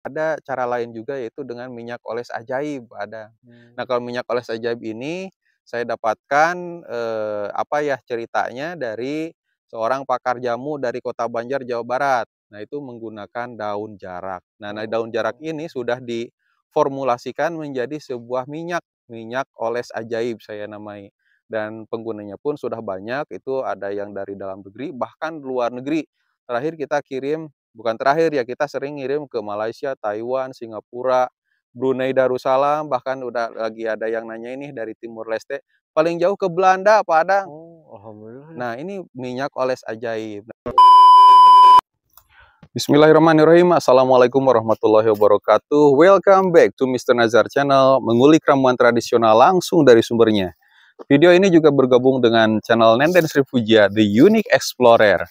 Ada cara lain juga yaitu dengan minyak oles ajaib, ada. Nah, kalau minyak oles ajaib ini saya dapatkan, apa ya, ceritanya dari seorang pakar jamu dari Kota Banjar, Jawa Barat. Nah, itu menggunakan daun jarak. Nah, daun jarak Oh. ini sudah diformulasikan menjadi sebuah minyak, minyak oles ajaib saya namai. Dan penggunanya pun sudah banyak, itu ada yang dari dalam negeri, bahkan luar negeri. Terakhir kita kirim bukan terakhir ya, kita sering ngirim ke Malaysia, Taiwan, Singapura, Brunei Darussalam, bahkan udah lagi ada yang nanya ini dari Timur Leste, paling jauh ke Belanda, Padang. Oh, alhamdulillah ya. Nah, ini minyak oles ajaib. Bismillahirrahmanirrahim. Assalamualaikum warahmatullahi wabarakatuh. Welcome back to Mr. Nazar Channel, mengulik ramuan tradisional langsung dari sumbernya. Video ini juga bergabung dengan channel Nenden Sri Pujia, The Unique Explorer.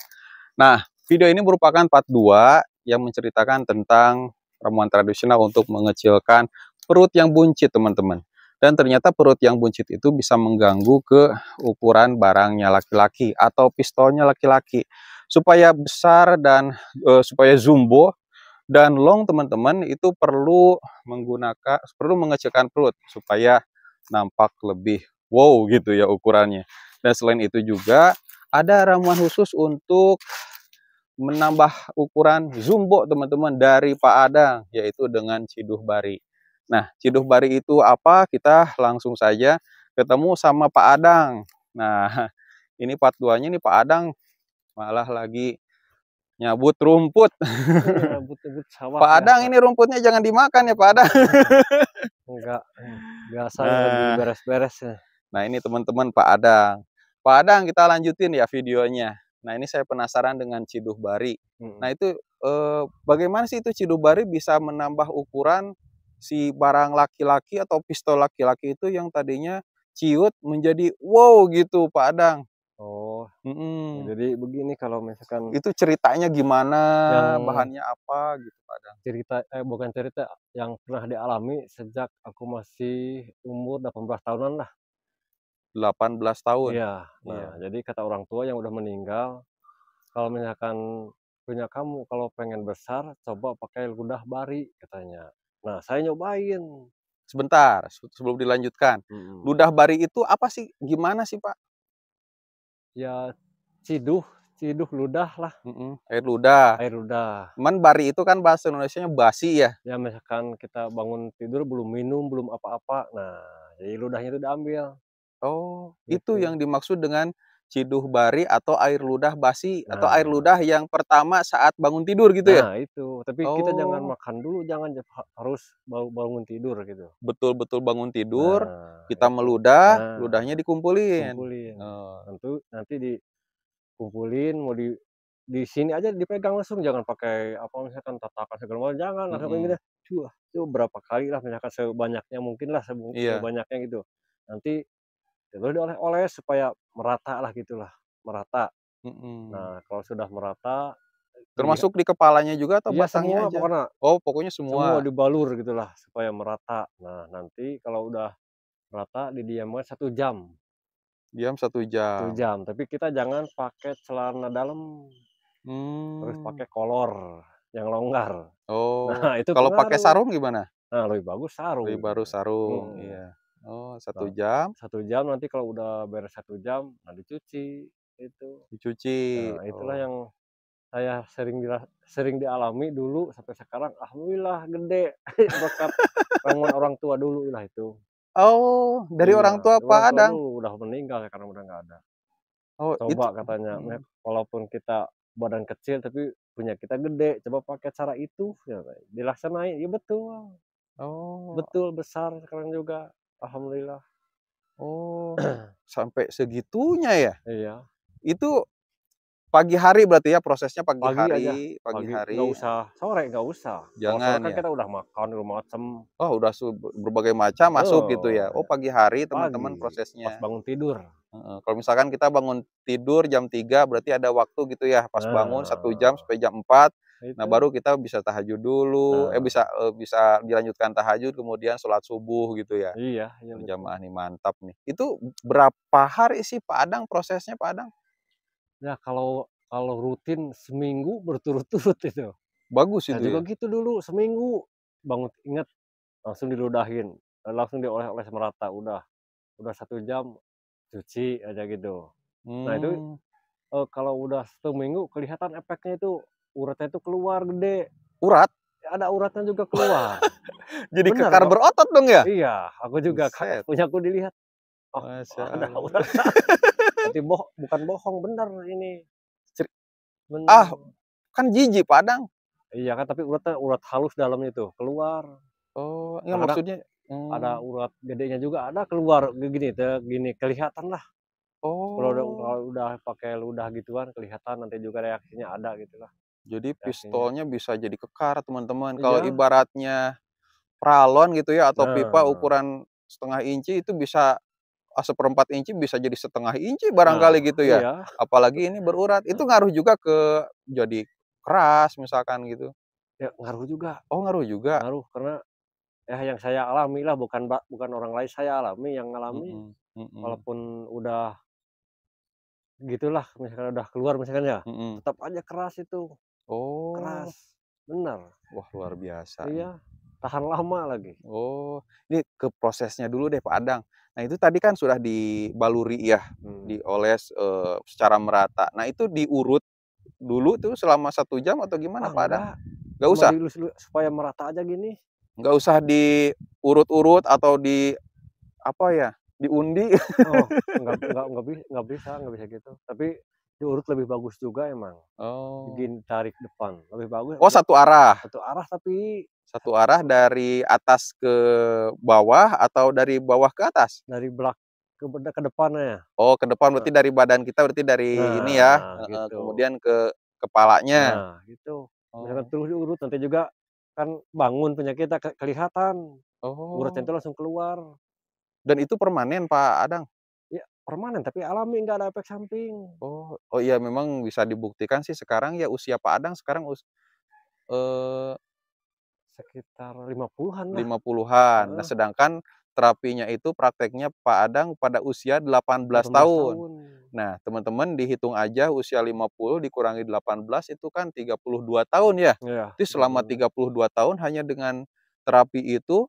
Nah, video ini merupakan part 2 yang menceritakan tentang ramuan tradisional untuk mengecilkan perut yang buncit, teman-teman. Dan ternyata perut yang buncit itu bisa mengganggu ke ukuran barangnya laki-laki atau pistolnya laki-laki. Supaya besar dan supaya jumbo dan long, teman-teman, itu perlu mengecilkan perut supaya nampak lebih wow gitu ya ukurannya. Dan selain itu juga ada ramuan khusus untuk menambah ukuran jumbo, teman-teman, dari Pak Adang, yaitu dengan ciduh bari. Nah, ciduh bari itu apa? Kita langsung saja ketemu sama Pak Adang. Nah, ini part 2-nya nih, Pak Adang malah lagi nyabut rumput. Iya, but sawah Pak Adang, biasa. ini rumputnya jangan dimakan ya, Pak Adang. Enggak, biasa ini lagi Nah, beres-beres ya. nah ini teman-teman Pak Adang. Pak Adang, kita lanjutin ya videonya. Nah, ini saya penasaran dengan ciduh bari. Nah, Mhm. itu bagaimana sih itu ciduh bari bisa menambah ukuran si barang laki-laki atau pistol laki-laki itu yang tadinya ciut menjadi wow gitu, Pak Adang. Oh, Mm-mm. jadi begini kalau misalkan Itu ceritanya gimana, yang bahannya apa gitu, Pak Adang. bukan cerita, yang pernah dialami sejak aku masih umur 18 tahunan lah. 18 tahun. Iya. Nah, Iya. jadi kata orang tua yang udah meninggal, kalau misalkan punya kamu kalau pengen besar, coba pakai ludah bari katanya. Nah, saya nyobain. Sebentar, sebelum dilanjutkan. Mhm. Ludah bari itu apa sih? Gimana sih, Pak? Ya ciduh ciduh ludah lah, Air ludah. air ludah. Cuman bari itu kan bahasa Indonesianya basi ya? Ya misalkan kita bangun tidur belum minum, belum apa-apa, nah jadi ludahnya itu diambil, Oh, itu gitu. yang dimaksud dengan ciduh bari atau air ludah basi atau air ludah Nah yang pertama saat bangun tidur gitu ya? nah itu, tapi kita jangan Oh, makan dulu, jangan harus bangun tidur gitu. betul-betul bangun tidur, Nah kita itu, meludah, ludahnya nah dikumpulin. kumpulin, Oh, nanti dikumpulin, mau di sini aja dipegang langsung, jangan pakai apa, misalkan tatakan segala macam, jangan, langsung kayak mhm, gitu, cuah, itu berapa kali lah, misalkan sebanyaknya mungkin lah, iya, sebanyaknya gitu. Nanti terus dioles-oles supaya merata lah gitulah, merata. mhm. Nah, kalau sudah merata, dilihat, Termasuk di kepalanya juga atau iya batangnya semua aja? pokoknya, Oh, pokoknya semua semua, dibalur gitulah supaya merata. Nah, nanti kalau udah merata didiamkan 1 jam, diam 1 jam. tapi kita jangan pakai celana dalam, harus Mmm, pakai kolor yang longgar. oh, Nah, itu kalau pakai pengaruh. sarung gimana? Nah, lebih bagus Lebih sarung. baru sarung, Mhm. iya. Oh, satu Nah, jam 1 jam, nanti kalau udah beres 1 jam, nah dicuci, itu. dicuci, Nah, itulah oh. yang saya sering dialami dulu sampai sekarang, alhamdulillah gede berkat ramuan orang tua dulu lah itu. Oh, dari Iya, orang tua Pak orang tua Adang? dulu udah meninggal sekarang, udah nggak ada. Oh, Coba itu katanya, mhm, walaupun kita badan kecil tapi punya kita gede, coba pakai cara itu, ya dilaksanain, iya betul, oh betul besar sekarang juga, alhamdulillah. oh, sampai segitunya ya? Iya, Itu pagi hari berarti ya, prosesnya pagi aja, pagi pagi, nggak hari, usah sore, nggak usah. Kalau sore jangan kan ya? kita udah makan, udah macem. Oh, udah berbagai macam masuk gitu ya? Oh, Ya, pagi hari pagi, teman-teman pas prosesnya? bangun tidur. Heeh, kalau misalkan kita bangun tidur jam 3 berarti ada waktu gitu ya, pas bangun 1 jam Nah, sampai jam 4. Nah, itu. baru kita bisa tahajud dulu, Nah, bisa dilanjutkan tahajud kemudian sholat subuh gitu ya, iya, iya betul. berjamaah nih, mantap nih. Itu berapa hari sih Pak Adang prosesnya, Pak Adang? Ya kalau kalau rutin seminggu berturut-turut itu. Bagus Saya itu juga ya? gitu dulu seminggu, bangun inget langsung diludahin, langsung dioles-oles merata, udah 1 jam cuci aja gitu. Nah itu, Mmm, kalau udah seminggu kelihatan efeknya itu, uratnya itu keluar gede, urat? ada uratnya juga keluar. Jadi Bener kekar kok, berotot dong ya? iya, aku juga Buset, punyaku dilihat, oh Masya ada Allah. uratnya, berarti bukan bohong, bener ini, Ceri ah, bener. kan jijik Padang. Iya kan, tapi uratnya urat halus dalamnya itu, keluar. Oh, ya Kadang-kadang maksudnya ada urat gedenya juga ada keluar, gini kelihatan lah. oh, Kalau udah pakai ludah gituan kelihatan nanti juga reaksinya ada gitulah, jadi reaksinya. pistolnya bisa jadi kekar teman-teman. Kalau Iya, ibaratnya pralon gitu ya atau pipa nah ukuran 1/2 inci itu bisa 1/4 inci bisa jadi 1/2 inci nah, barangkali gitu ya. iya, Apalagi ini berurat, itu ngaruh juga ke jadi keras misalkan gitu? ya ngaruh juga, Oh ngaruh juga? ngaruh karena ya yang saya alami lah, bukan orang lain, saya alami, yang ngalami Mhm mhm walaupun udah gitulah, misalkan udah keluar misalkan ya, mhm. tetap aja keras itu, Oh, keras, bener, wah luar biasa nih. iya, tahan lama lagi. Oh, ini ke prosesnya dulu deh Pak Adang. Nah itu tadi kan sudah dibaluri ya, Mhm. dioles, secara merata. Nah itu diurut dulu tuh selama 1 jam atau gimana Ah, Pak Adang? enggak, Nggak cuma usah? dielus supaya merata aja gini. Nggak usah diurut-urut atau di apa ya, diundi? Oh, nggak bisa gitu, tapi diurut lebih bagus juga emang, Oh. bikin tarik depan, lebih bagus Oh satu arah? satu arah tapi Satu arah dari atas ke bawah atau dari bawah ke atas? dari ke depannya. Oh ke depan Nah berarti dari badan kita berarti dari ini ya, nah heeh, gitu, kemudian ke kepalanya? nah gitu. Misalkan Oh. terus diurut nanti juga kan bangun punya kita kelihatan, uratnya Oh, itu langsung keluar. dan itu permanen Pak Adang? Ya permanen tapi alami, nggak ada efek samping. Oh oh iya memang bisa dibuktikan sih sekarang ya usia Pak Adang sekarang eee, Sekitar 50-an lah, 50-an. Nah heeh, sedangkan terapinya itu prakteknya Pak Adang pada usia 18 18 tahun. tahun. Nah teman-teman dihitung aja usia 50 dikurangi 18 itu kan 32 tahun ya. Iya, Jadi selama 32. 32 tahun hanya dengan terapi itu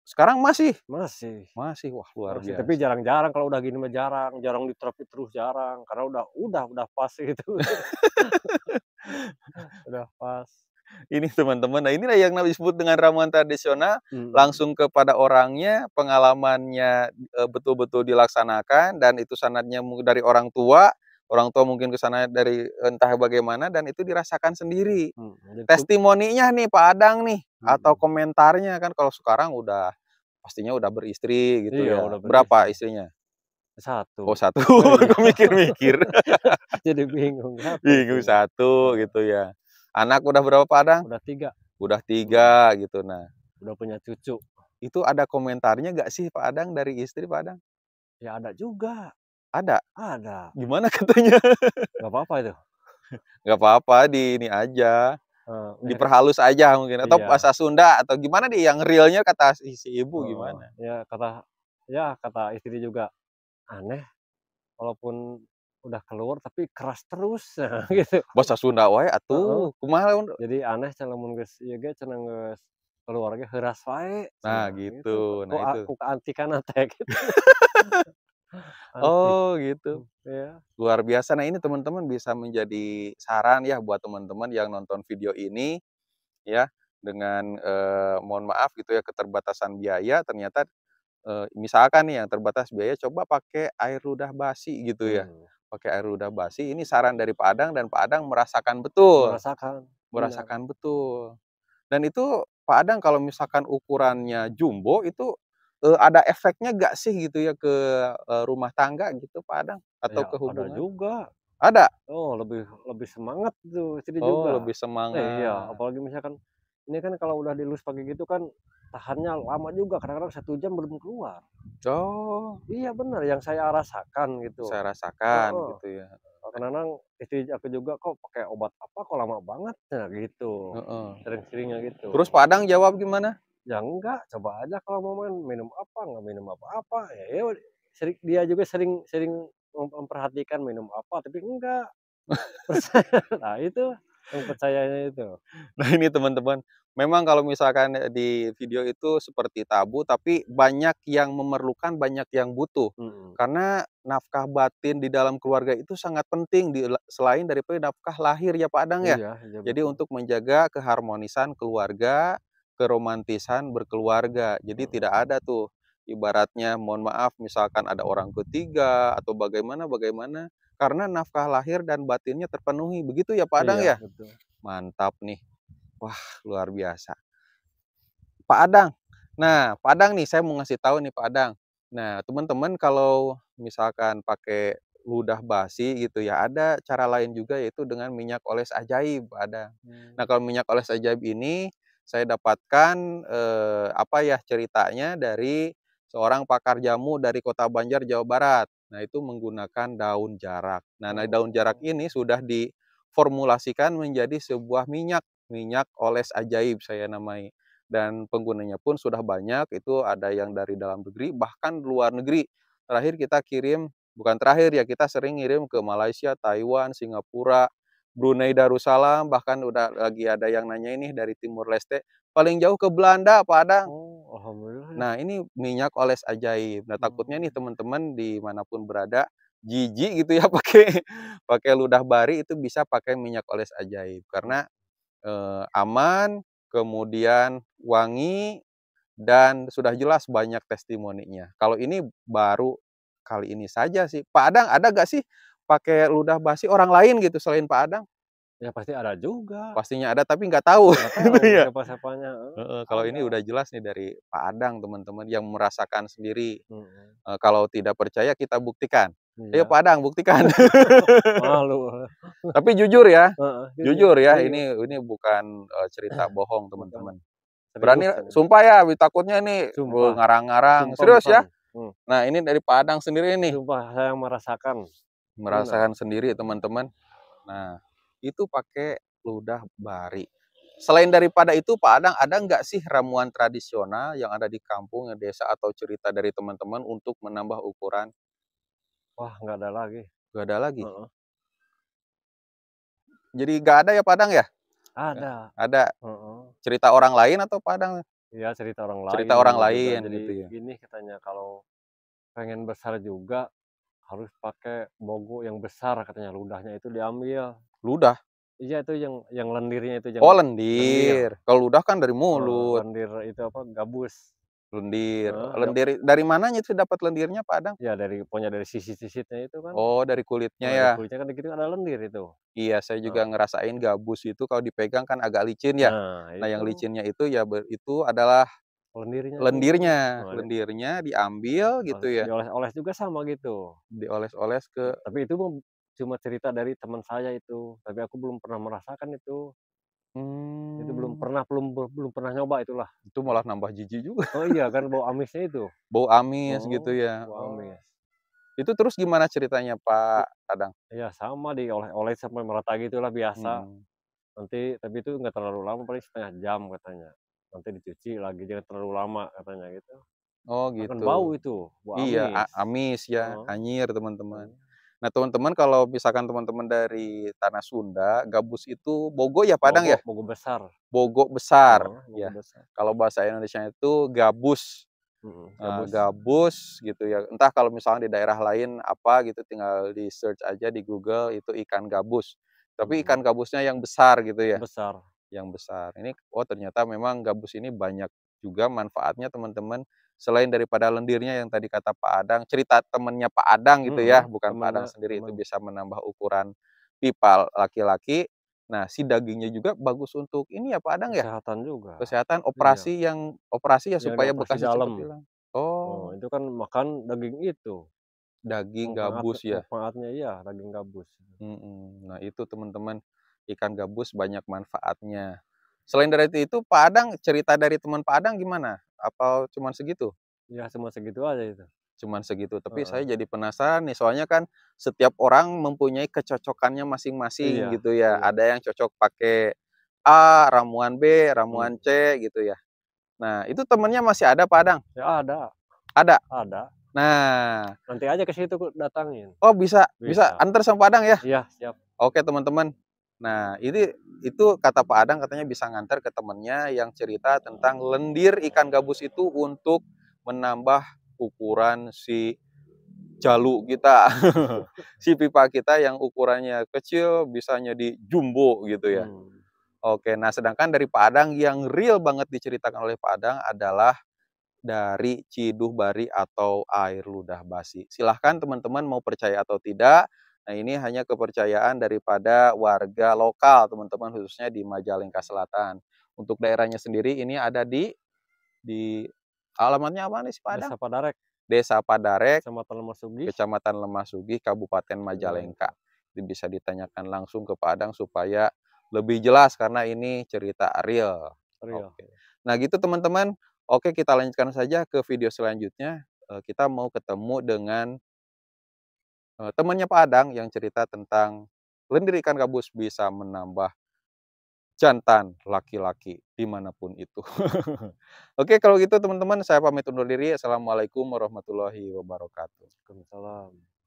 sekarang masih? Masih. Masih, wah luar Masih, tapi biasa. jarang-jarang kalau udah gini mah jarang, jarang diterapi terus jarang, karena udah pas gitu, udah pas. Ini teman-teman, nah inilah yang disebut dengan ramuan tradisional, Mhm, langsung kepada orangnya, pengalamannya, betul-betul dilaksanakan dan itu sanadnya dari orang tua mungkin ke sana dari entah bagaimana dan itu dirasakan sendiri. jadi tuh Testimoninya nih Pak Adang nih, atau mhm, komentarnya kan kalau sekarang udah pastinya udah beristri gitu iya ya. udah beristri, Berapa istrinya? Oh 1. 1, Oh iya, kok mikir-mikir, jadi bingung, 1 bingung istrinya, 1 heeh, gitu ya. Anak udah berapa Pak Adang? udah 3, Udah mhm, 3 gitu. Nah, udah punya cucu, itu ada komentarnya nggak sih Pak Adang dari istri Pak Adang? ya ada juga, Ada? ada, Gimana katanya? nggak apa-apa itu, Nggak apa-apa di ini aja, misalkan diperhalus aja mungkin atau iya, bahasa Sunda atau gimana nih yang realnya kata si ibu heeh, gimana? kata istri juga, "Aneh walaupun udah keluar tapi keras terus," nah gitu. Bahasa Sunda wae Heeh, atuh, kumaha lamun jadi aneh cenah lamun geus ieu ge cenah geus keluar ge heuras wae nah cenah gitu, gitu, nah itu. ku kaantikanna teh gitu, antik, Oh gitu, iya, luar biasa. Nah ini teman-teman bisa menjadi saran ya buat teman-teman yang nonton video ini ya, dengan, mohon maaf gitu ya keterbatasan biaya ternyata misalkan nih yang terbatas biaya coba pakai air ludah basi gitu ya, mmm, pakai air ludah basi ini saran dari Pak Adang dan Pak Adang merasakan betul, merasakan, bener, merasakan betul. Dan itu Pak Adang kalau misalkan ukurannya jumbo itu, ada efeknya nggak sih gitu ya ke, rumah tangga gitu Pak Adang atau ya ke ada hubungan? juga, Ada? oh lebih lebih semangat tuh istri Oh juga. lebih Iya, semangat. apalagi misalkan ini kan kalau udah dielus pakai gitu kan tahannya lama juga, kadang-kadang 1 jam belum keluar. Oh, Iya bener yang saya rasakan gitu, saya rasakan heeh. gitu ya. Kadang-kadang istri aku juga, "Kok pakai obat apa kok lama banget?" Nah gitu, Heeh. sering-seringnya gitu. Terus Pak Adang jawab gimana? "Ya enggak, coba aja kalau mau minum apa, nggak minum apa-apa." Ya dia juga sering sering memperhatikan minum apa, tapi enggak. Nah itu, yang percayanya itu. Nah ini teman-teman, memang kalau misalkan di video itu seperti tabu, tapi banyak yang memerlukan, banyak yang butuh. Mhm. Karena nafkah batin di dalam keluarga itu sangat penting selain daripada nafkah lahir ya Pak Adang ya. Iya iya Jadi betul. untuk menjaga keharmonisan keluarga, keromantisan berkeluarga. Jadi Mhm. tidak ada tuh ibaratnya mohon maaf misalkan ada orang ketiga atau bagaimana karena nafkah lahir dan batinnya terpenuhi. Begitu ya Pak Adang Iya ya? betul. Mantap nih. Wah, luar biasa. Pak Adang. Nah, Pak Adang nih, saya mau ngasih tahu nih Pak Adang. Nah, teman-teman kalau misalkan pakai ludah basi gitu ya, ada cara lain juga yaitu dengan minyak oles ajaib, Pak Adang. Nah, Mmm. kalau minyak oles ajaib ini saya dapatkan apa ya ceritanya dari seorang pakar jamu dari Kota Banjar, Jawa Barat. Nah, itu menggunakan daun jarak. Nah, daun jarak Oh. ini sudah diformulasikan menjadi sebuah minyak oles ajaib saya namai. Dan penggunanya pun sudah banyak, itu ada yang dari dalam negeri, bahkan luar negeri. Terakhir kita kirim, bukan terakhir ya, kita sering ngirim ke Malaysia, Taiwan, Singapura, Brunei Darussalam, bahkan udah lagi ada yang nanya ini dari Timur Leste, paling jauh ke Belanda, Pak Adang. Oh, alhamdulillah ya. Nah, ini minyak oles ajaib. Nah, takutnya nih Mmm. teman-teman dimanapun berada, jijik gitu ya pakai pakai ludah bari itu bisa pakai minyak oles ajaib. Mhm. Karena aman, kemudian wangi, dan sudah jelas banyak testimoninya. Kalau ini baru kali ini saja sih. Pak Adang ada nggak sih pakai ludah basi orang lain gitu selain Pak Adang? Ya pasti ada juga, Pastinya ada tapi nggak tahu nggak gitu tahu ya? siapa-siapanya, Heeh, kalau ini ada. udah jelas nih dari Pak Adang teman-teman yang merasakan sendiri. Mhm. Kalau tidak percaya kita buktikan. Ayo Iya. Pak Adang buktikan. Malu. Tapi Heeh, jujur, jujur ya serius, ini bukan, cerita bohong bukan, teman-teman. serius Berani ini, sumpah ya, takutnya nih sumpah ngarang-ngarang. sumpah Serius beton, ya? Nah, ini dari Padang sendiri nih, sumpah saya merasakan, benar, merasakan sendiri teman-teman. Nah, itu pakai ludah bari. Selain daripada itu, Pak Adang, ada nggak sih ramuan tradisional yang ada di kampung, desa, atau cerita dari teman-teman untuk menambah ukuran? wah nggak ada lagi, Nggak ada lagi. heeh, Jadi nggak ada ya, Pak Adang ya? ada, Ada heeh, cerita orang lain atau Pak Adang? iya cerita orang Cerita lain orang juga, lain jadi gitu ya? gini katanya kalau pengen besar juga harus pakai bogo yang besar katanya, ludahnya itu diambil, Ludah? iya itu yang lendirnya itu yang Oh, lendir, lendir. Kalau ludah kan dari mulut. lendir itu apa, gabus, Lendir. heeh, Lendir dari mananya itu dapat lendirnya, Pak Adang? ya dari pokoknya dari sisi-sisitnya itu kan, Oh, dari kulitnya dari ya? kulitnya kan gitu ada lendir itu, Iya, saya juga heeh. ngerasain gabus itu kalau dipegang kan agak licin ya. Nah, Nah, yang itu licinnya itu ya itu adalah lendirnya tuh. lendirnya. Nah, Lendirnya diambil gitu ya, dioles-oles juga sama gitu. dioles-oles ke Tapi itu mah cuma cerita dari teman saya itu, tapi aku belum pernah merasakan itu. Itu belum mmm, pernah belum pernah nyoba itulah. itu malah nambah jijik juga. Oh iya kan bau amisnya itu? Bau amis gitu Oh, ya. bau Oh, amis. itu terus gimana ceritanya, I Pak Adang? iya sama dioles-oles sampai merata gitulah biasa. Mhm. Nanti tapi itu nggak terlalu lama paling setengah jam katanya. Nanti dicuci lagi jangan terlalu lama katanya gitu. Oh, Akan gitu. bau itu, bau Iya, amis. amis ya, Heeh, anyir teman-teman. mhm. Nah, teman-teman kalau misalkan teman-teman dari tanah Sunda, gabus itu bogo ya, Padang Bogo ya? bogo besar. Bogo besar, Heeh, bogo ya. besar. Kalau bahasa Indonesia itu gabus, Mhm, gabus. gabus gitu ya. Entah kalau misalnya di daerah lain apa gitu, tinggal di-search aja di Google itu ikan gabus. Tapi Mhm, ikan gabusnya yang besar gitu ya, besar. yang besar. Ini, oh ternyata memang gabus ini banyak juga manfaatnya teman-teman. Selain daripada lendirnya yang tadi kata Pak Adang, cerita temennya Pak Adang gitu ya, bukan Pak Adang Temennya sendiri, itu temen bisa menambah ukuran pipa laki-laki. Nah, si dagingnya juga bagus untuk ini ya Pak Adang ya? kesehatan juga. Kesehatan, Iya, operasi ya yang supaya dioperasi bekasnya dalam. cepat hilang. Oh, Oh, itu kan makan daging itu, daging gabus ya? manfaatnya iya daging gabus. Mhm. Nah itu teman-teman, ikan gabus banyak manfaatnya. Selain dari itu Pak Adang, cerita dari teman Pak Adang gimana? Apa cuman segitu? Ya cuma segitu aja itu. Cuman segitu, tapi saya Heeh. jadi penasaran nih, soalnya kan setiap orang mempunyai kecocokannya masing-masing Iya gitu ya. iya. Ada yang cocok pakai A, ramuan B, ramuan Mhm. C gitu ya. Nah, itu temennya masih ada Pak Adang? Ya ada Ada? ada. Nah, Nanti aja ke situ datangin. oh bisa bisa Bisa. antar sama Pak Adang ya? Iya siap. Oke teman-teman, Nah, itu kata Pak Adang katanya bisa ngantar ke temennya yang cerita tentang lendir ikan gabus itu untuk menambah ukuran si jalu kita. Si pipa kita yang ukurannya kecil bisa jadi jumbo gitu ya. Hmm. Oke, nah sedangkan dari Pak Adang yang real banget diceritakan oleh Pak Adang adalah dari Ciduh Bari atau air ludah basi. Silahkan teman-teman mau percaya atau tidak. Nah, ini hanya kepercayaan daripada warga lokal, teman-teman, khususnya di Majalengka Selatan. Untuk daerahnya sendiri ini ada di alamatnya apa nih si Padang? Desa Padarek, Desa Padarek, Kecamatan Lemah Sugih, Kecamatan Lemah Sugih, Kabupaten Majalengka. Majalengka. Itu bisa ditanyakan langsung ke Padang supaya lebih jelas karena ini cerita real. Rio. Oke. Nah gitu teman-teman. Oke, kita lanjutkan saja ke video selanjutnya. Kita mau ketemu dengan temannya Pak Adang yang cerita tentang lendir ikan gabus bisa menambah jantan laki-laki dimanapun itu. Oke, kalau gitu teman-teman saya pamit undur diri. Assalamualaikum warahmatullahi wabarakatuh. Waalaikumsalam.